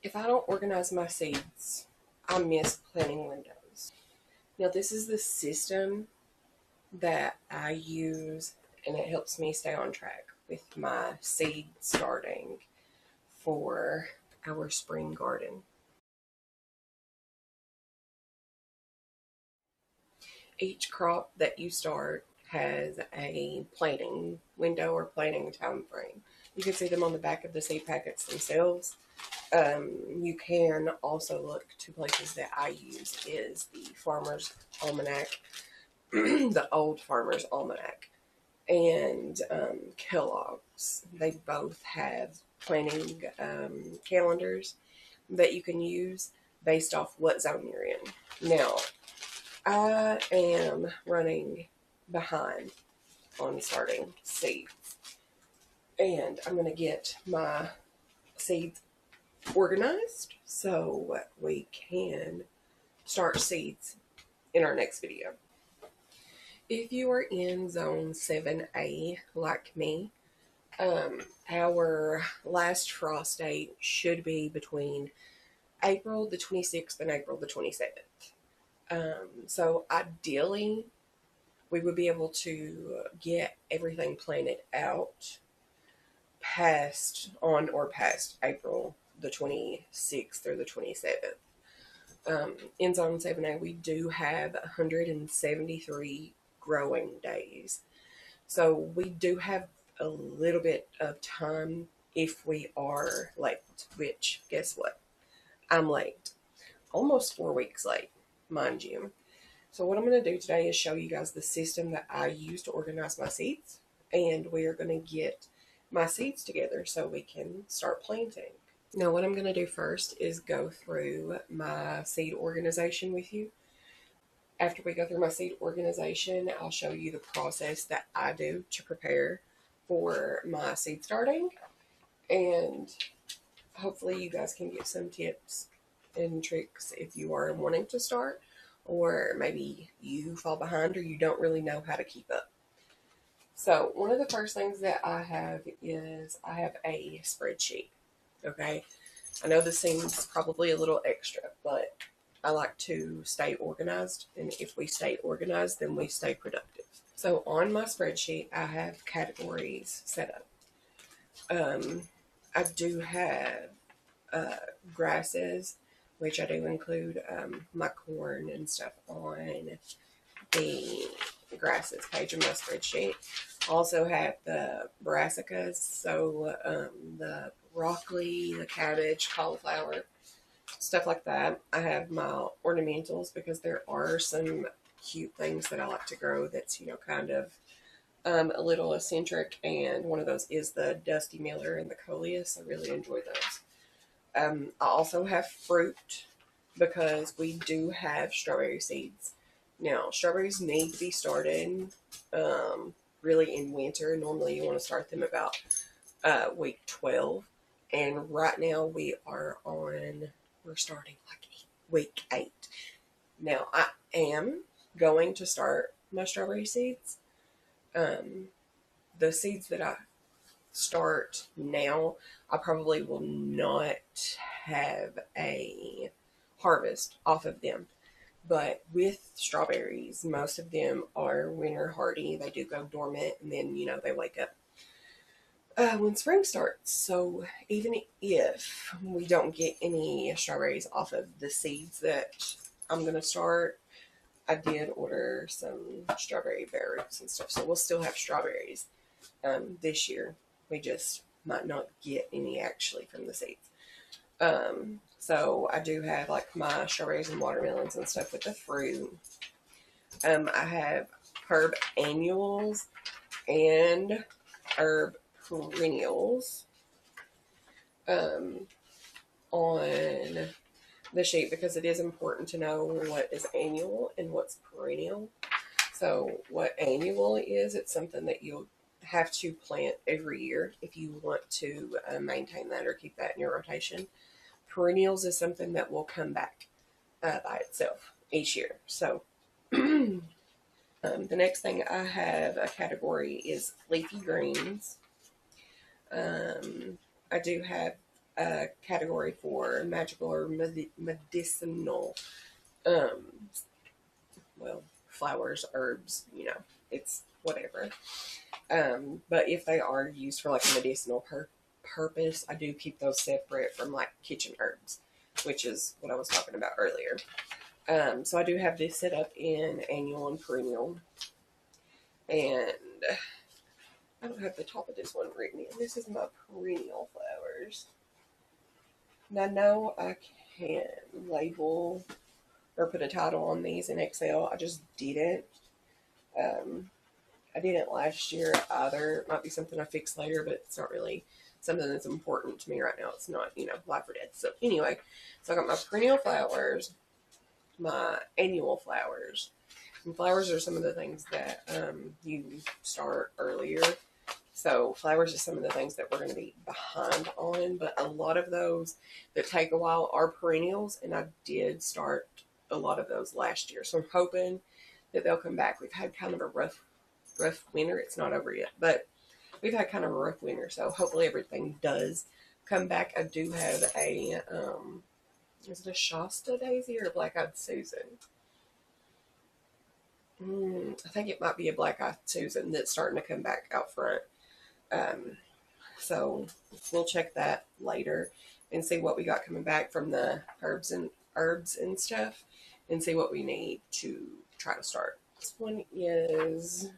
If I don't organize my seeds, I miss planting windows. Now, this is the system that I use, and it helps me stay on track with my seed starting for our spring garden. Each crop that you start has a planting window or planting time frame. You can see them on the back of the seed packets themselves. You can also look to places that I use is the Farmer's Almanac, the old Farmer's Almanac, and Kellogg's. They both have planning calendars that you can use based off what zone you're in. Now, I am running behind on starting seeds, and I'm going to get my seeds organized so we can start seeds in our next video. If you are in zone 7A like me, our last frost date should be between April the 26th and April the 27th. So ideally, we would be able to get everything planted out past April the 26th or the 27th. In zone 7A, we do have 173 growing days. So we do have a little bit of time if we are late, which guess what? I'm late. Almost 4 weeks late, mind you. So what I'm going to do today is show you guys the system that I use to organize my seeds, and we are going to get my seeds together so we can start planting. Now what I'm going to do first is go through my seed organization with you. After we go through my seed organization, I'll show you the process that I do to prepare for my seed starting, and hopefully you guys can get some tips and tricks if you are wanting to start, or maybe you fall behind or you don't really know how to keep up. So one of the first things that I have is I have a spreadsheet. Okay, I know this seems probably a little extra, but I like to stay organized, and if we stay organized, then we stay productive. So on my spreadsheet, I have categories set up. I do have grasses, which I do include my corn and stuff on the grasses page of my spreadsheet. I also have the brassicas, so the broccoli, the cabbage, cauliflower, stuff like that. I have my ornamentals because there are some cute things that I like to grow that's, you know, kind of a little eccentric, and one of those is the Dusty Miller and the Coleus. I really enjoy those. I also have fruit because we do have strawberry seeds. Now, strawberries need to be started really in winter. Normally you want to start them about week 12. And right now we're starting like week 8. Now, I am going to start my strawberry seeds. The seeds that I start now, I probably will not have a harvest off of them. But with strawberries, most of them are winter hardy. They do go dormant, and then, you know, they wake up when spring starts. So even if we don't get any strawberries off of the seeds that I'm going to start, I did order some strawberry bare roots and stuff. So we'll still have strawberries this year. We just might not get any actually from the seeds. So I do have like my strawberries and watermelons and stuff with the fruit. I have herb annuals and herb perennials on the sheet, because it is important to know what is annual and what's perennial. So what annual is, it's something that you'll have to plant every year if you want to maintain that or keep that in your rotation. Perennials is something that will come back by itself each year. So the next thing I have a category is leafy greens. I do have a category for magical or medicinal, um, well, flowers, herbs, it's whatever. But if they are used for like a medicinal purpose, I do keep those separate from like kitchen herbs, which is what I was talking about earlier. So I do have this set up in annual and perennial, and I don't have the top of this one written in. This is my perennial flowers. And I know I can label or put a title on these in Excel. I just didn't. Um, I didn't last year either. It might be something I fix later, but it's not really something that's important to me right now. It's not, life or death. So anyway, so I got my perennial flowers, my annual flowers. And flowers are some of the things that you start earlier. So flowers are some of the things that we're going to be behind on, but a lot of those that take a while are perennials, and I did start a lot of those last year. So I'm hoping that they'll come back. We've had kind of a rough winter. It's not over yet, but we've had kind of a rough winter, so hopefully everything does come back. I do have a is it a Shasta daisy or a black-eyed Susan? I think it might be a black-eyed Susan that's starting to come back out front. So we'll check that later and see what we got coming back from the herbs and stuff, and see what we need to try to start. This one is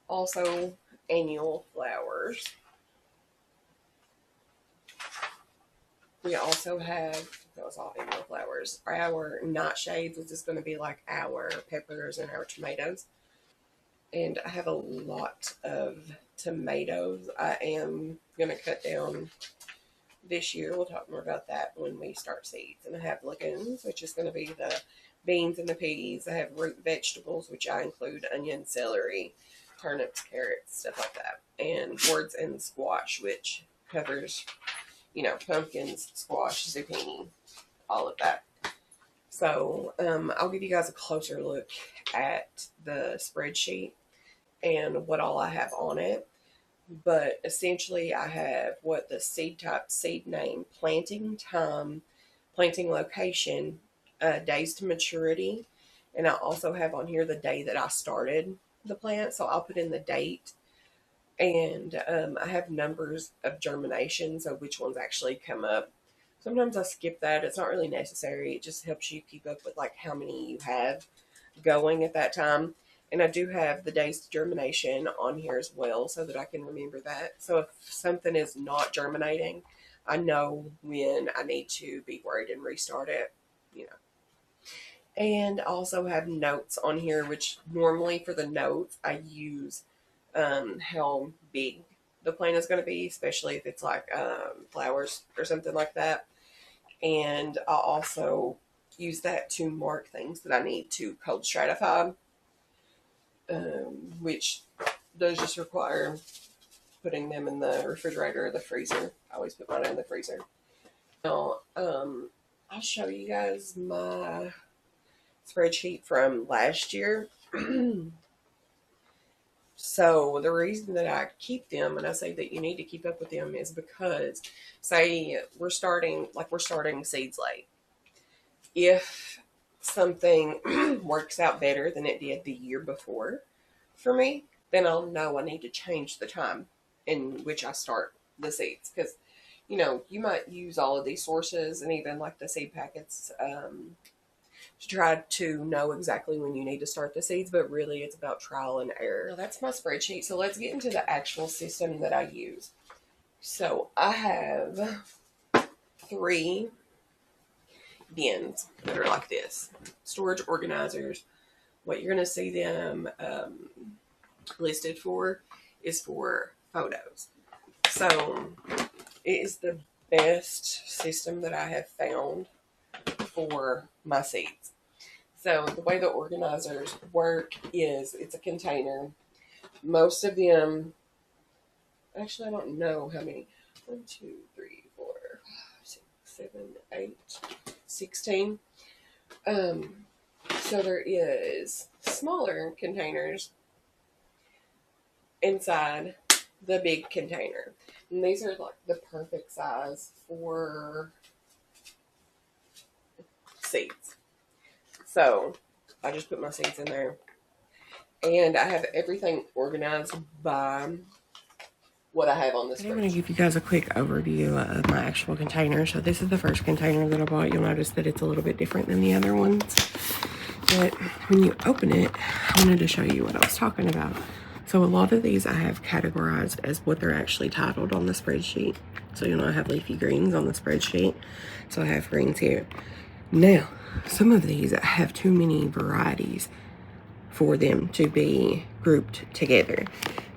also annual flowers. We also have, that was all annual flowers, our nightshades, which is going to be like our peppers and our tomatoes. And I have a lot of tomatoes I am going to cut down this year. We'll talk more about that when we start seeds. And I have legumes, which is going to be the beans and the peas. I have root vegetables, which I include onion, celery, turnips, carrots, stuff like that. And gourds and squash, which covers, pumpkins, squash, zucchini, all of that. So I'll give you guys a closer look at the spreadsheet and what all I have on it. But essentially I have what the seed type, seed name, planting time, planting location, days to maturity. And I also have on here the day that I started the plant. So I'll put in the date. And I have numbers of germination, so which ones actually come up. Sometimes I skip that. It's not really necessary. It just helps you keep up with like how many you have going at that time. And I do have the days to germination on here as well, so that I can remember that. So if something is not germinating, I know when I need to be worried and restart it, And I also have notes on here, which normally for the notes I use how big the plant is going to be, especially if it's like flowers or something like that. And I'll also use that to mark things that I need to cold stratify, which does just require putting them in the refrigerator or the freezer. I always put mine in the freezer. Now, I'll show you guys my spreadsheet from last year. So the reason that I keep them, and I say that you need to keep up with them, is because, say we're starting seeds late. If something works out better than it did the year before for me, then I'll know I need to change the time in which I start the seeds. Because, you might use all of these sources and even like the seed packets to try to know exactly when you need to start the seeds, but really it's about trial and error. Now that's my spreadsheet. So let's get into the actual system that I use. So I have 3 bins that are like this. Storage organizers. What you're going to see them listed for is for photos. So it is the best system that I have found for my seeds. So the way the organizers work is it's a container. Most of them, actually I don't know how many. 1, 2, 3, 4, 5, 6, 7, 8, 16. So there is smaller containers inside the big container. And these are like the perfect size for seeds. So I just put my seeds in there. And I have everything organized by what I have on this spreadsheet. I'm going to give you guys a quick overview of my actual container. So this is the first container that I bought. You'll notice that it's a little bit different than the other ones. But when you open it, I wanted to show you what I was talking about. So a lot of these I have categorized as what they're actually titled on the spreadsheet. So I have leafy greens on the spreadsheet. So I have greens here. Now, some of these I have too many varieties for them to be grouped together.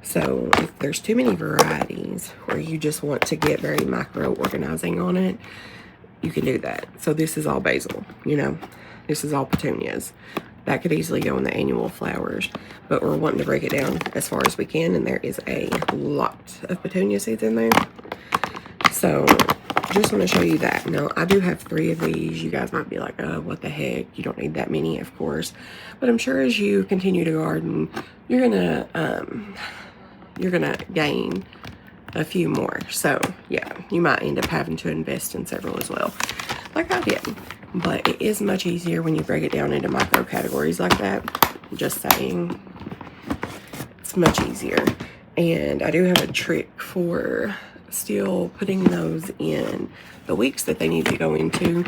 So if there's too many varieties or you just want to get very micro organizing on it, you can do that. So this is all basil, this is all petunias. That could easily go in the annual flowers, but we're wanting to break it down as far as we can, and there is a lot of petunia seeds in there. So just want to show you that. Now, I do have 3 of these. You guys might be like, oh, what the heck? You don't need that many, of course. But I'm sure as you continue to garden, you're gonna gain a few more. So yeah, you might end up having to invest in several as well, like I did. But it is much easier when you break it down into micro categories like that. Just saying, it's much easier. And I do have a trick for still putting those in the weeks that they need to go into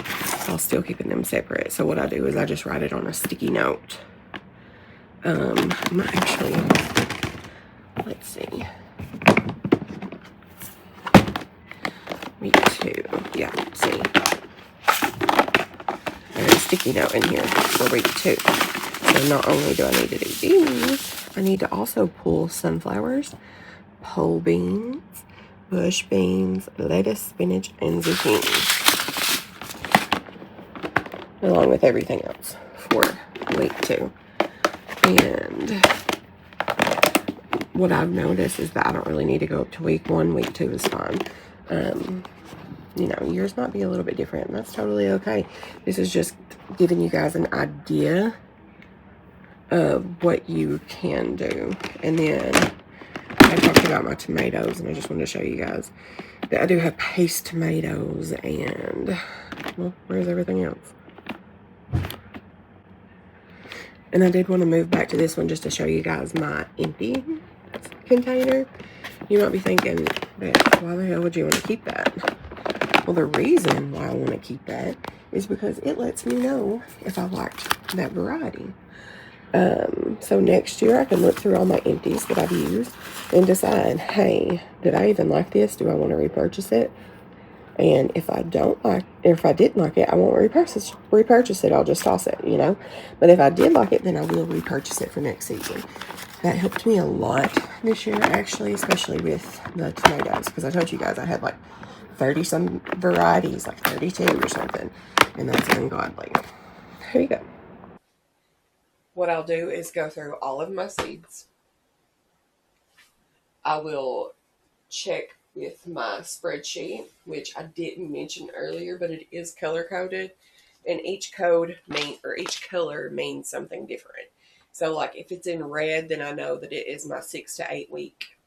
while still keeping them separate. So what I do is I just write it on a sticky note. I'm actually, let's see, week 2, yeah, see, there's a sticky note in here for week 2. So not only do I need to do these, I need to also pull sunflowers, pole beans, bush beans, lettuce, spinach, and zucchini, along with everything else for week 2. And what I've noticed is that I don't really need to go up to week 1. Week 2 is fine. Yours might be a little bit different, and that's totally okay. This is just giving you guys an idea of what you can do. And then I talked about my tomatoes, and I just wanted to show you guys that I do have paste tomatoes, and, well, where's everything else? And I did want to move back to this one just to show you guys my empty container. You might be thinking, why the hell would you want to keep that? Well, the reason why I want to keep that is because it lets me know if I liked that variety. So next year I can look through all my empties that I've used and decide, hey, did I even like this? Do I want to repurchase it? And if I didn't like it, I won't repurchase it. I'll just toss it, But if I did like it, then I will repurchase it for next season. That helped me a lot this year, actually, especially with the tomatoes, because I told you guys I had like 30 some varieties, like 32 or something, and that's ungodly. Here you go. What I'll do is go through all of my seeds. I will check with my spreadsheet, which I didn't mention earlier, but it is color coded, and each color means something different. So like if it's in red, then I know that it is my 6 to 8 week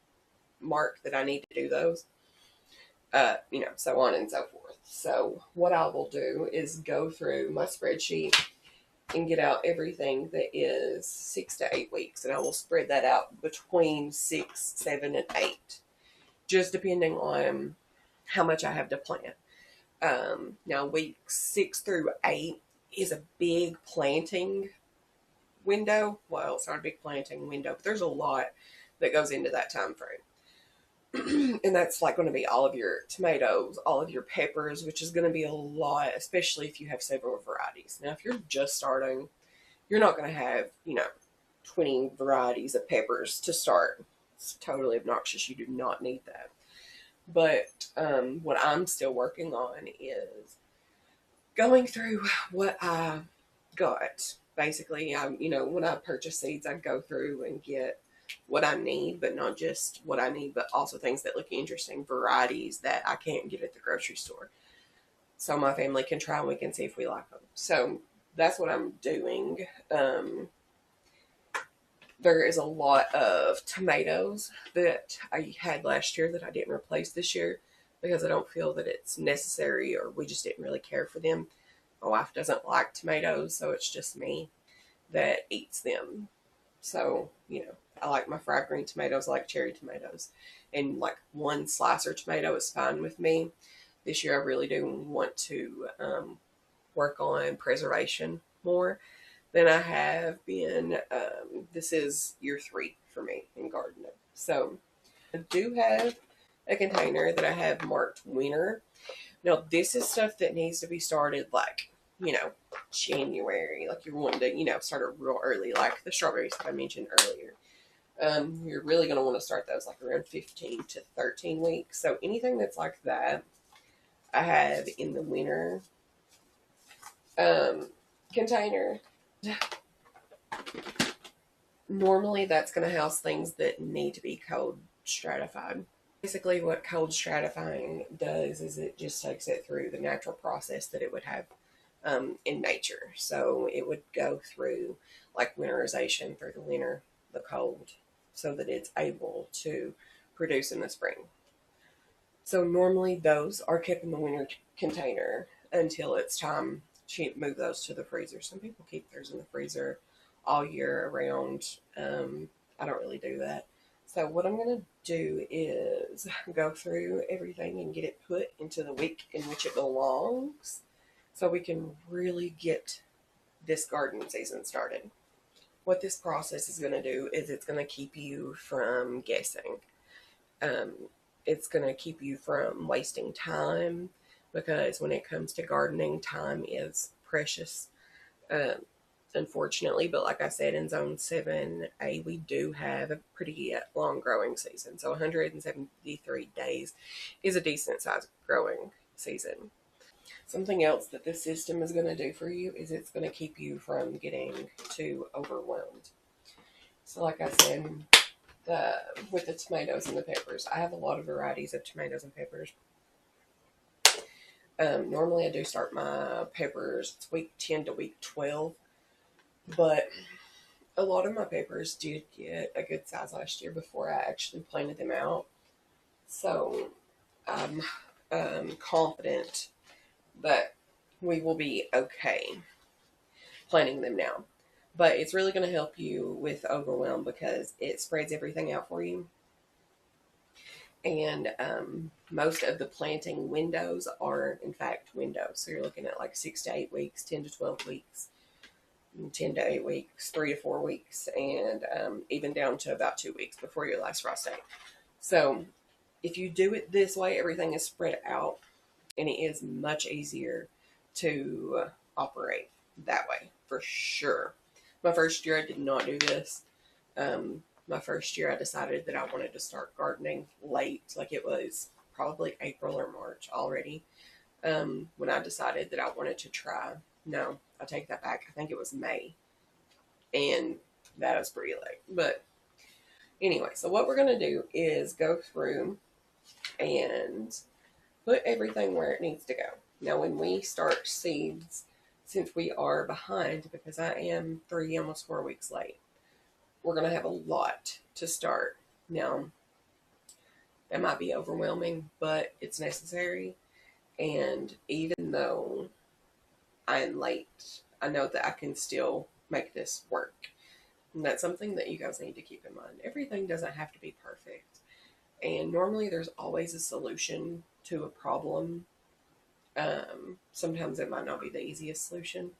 mark that I need to do those. So on and so forth. So what I will do is go through my spreadsheet and get out everything that is 6 to 8 weeks, and I will spread that out between 6, 7, and 8, just depending on how much I have to plant. Now weeks 6 through 8 is a big planting window. Well, it's not a big planting window, but there's a lot that goes into that time frame. And that's like going to be all of your tomatoes, all of your peppers, which is going to be a lot, especially if you have several varieties. Now, if you're just starting, you're not going to have, 20 varieties of peppers to start. It's totally obnoxious. You do not need that. But what I'm still working on is going through what I got. Basically, when I purchase seeds, I go through and get what I need, but not just what I need, but also things that look interesting, varieties that I can't get at the grocery store. So my family can try and we can see if we like them. So that's what I'm doing. There is a lot of tomatoes that I had last year that I didn't replace this year because I don't feel that it's necessary, or we just didn't really care for them. My wife doesn't like tomatoes, so it's just me that eats them. So, I like my fried green tomatoes, I like cherry tomatoes. And like one slicer tomato is fine with me. This year I really do want to work on preservation more than I have been. This is year 3 for me in gardening. So I do have a container that I have marked winter. Now, this is stuff that needs to be started like, January. Like you're wanting to, start it real early, like the strawberries that I mentioned earlier. You're really going to want to start those like around 15 to 13 weeks. So anything that's like that, I have in the winter container. Normally, that's going to house things that need to be cold stratified. Basically, what cold stratifying does is it just takes it through the natural process that it would have in nature. So it would go through like winterization through the winter, the cold, so that it's able to produce in the spring. So normally those are kept in the winter container until it's time to move those to the freezer. Some people keep theirs in the freezer all year around. I don't really do that. So what I'm going to do is go through everything and get it put into the week in which it belongs so we can really get this garden season started. What this process is going to do is it's going to keep you from guessing. Um, it's going to keep you from wasting time, because when it comes to gardening, time is precious, unfortunately. But like I said, in Zone 7A, we do have a pretty long growing season. So 173 days is a decent sized growing season. Something else that this system is going to do for you is it's going to keep you from getting too overwhelmed. So like I said, with the tomatoes and the peppers, I have a lot of varieties of tomatoes and peppers. Normally I do start my peppers, it's week 10 to week 12, but a lot of my peppers did get a good size last year before I actually planted them out. So I'm confident that we will be okay planting them now. But it's really going to help you with overwhelm because it spreads everything out for you. And most of the planting windows are, in fact, windows. So you're looking at like 6 to 8 weeks, 10 to 12 weeks, 10 to 8 weeks, 3 to 4 weeks, and even down to about 2 weeks before your last frost date. So if you do it this way, everything is spread out, and it is much easier to operate that way, for sure. My first year, I did not do this. My first year, I decided that I wanted to start gardening late, like it was probably April or March already, when I decided that I wanted to try. No, I take that back. I think it was May, and that was pretty late. But anyway, so what we're going to do is go through and put everything where it needs to go. Now, when we start seeds, since we are behind, because I am 3, almost 4 weeks late, we're going to have a lot to start. Now, that might be overwhelming, but it's necessary. And even though I am late, I know that I can still make this work. And that's something that you guys need to keep in mind. Everything doesn't have to be perfect. And normally there's always a solution to a problem. Sometimes it might not be the easiest solution,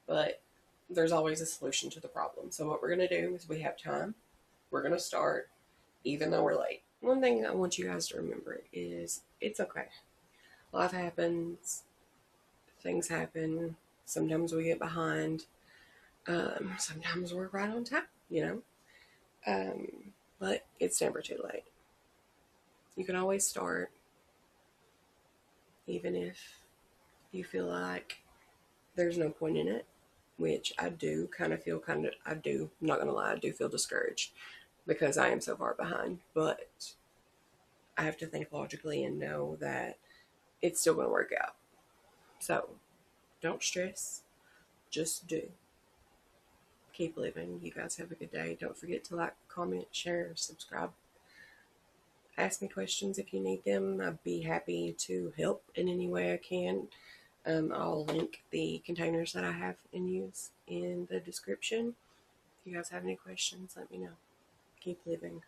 but there's always a solution to the problem. So what we're going to do is we have time. We're going to start even though we're late. One thing I want you guys to remember is it's okay. Life happens. Things happen. Sometimes we get behind. Sometimes we're right on time, but it's never too late. You can always start, even if you feel like there's no point in it, which I do I'm not going to lie, I do feel discouraged because I am so far behind, but I have to think logically and know that it's still going to work out. So don't stress, just do. keep living. You guys have a good day. Don't forget to like, comment, share, subscribe. Ask me questions if you need them. I'd be happy to help in any way I can. I'll link the containers that I have in use in the description. If you guys have any questions, let me know. Keep living.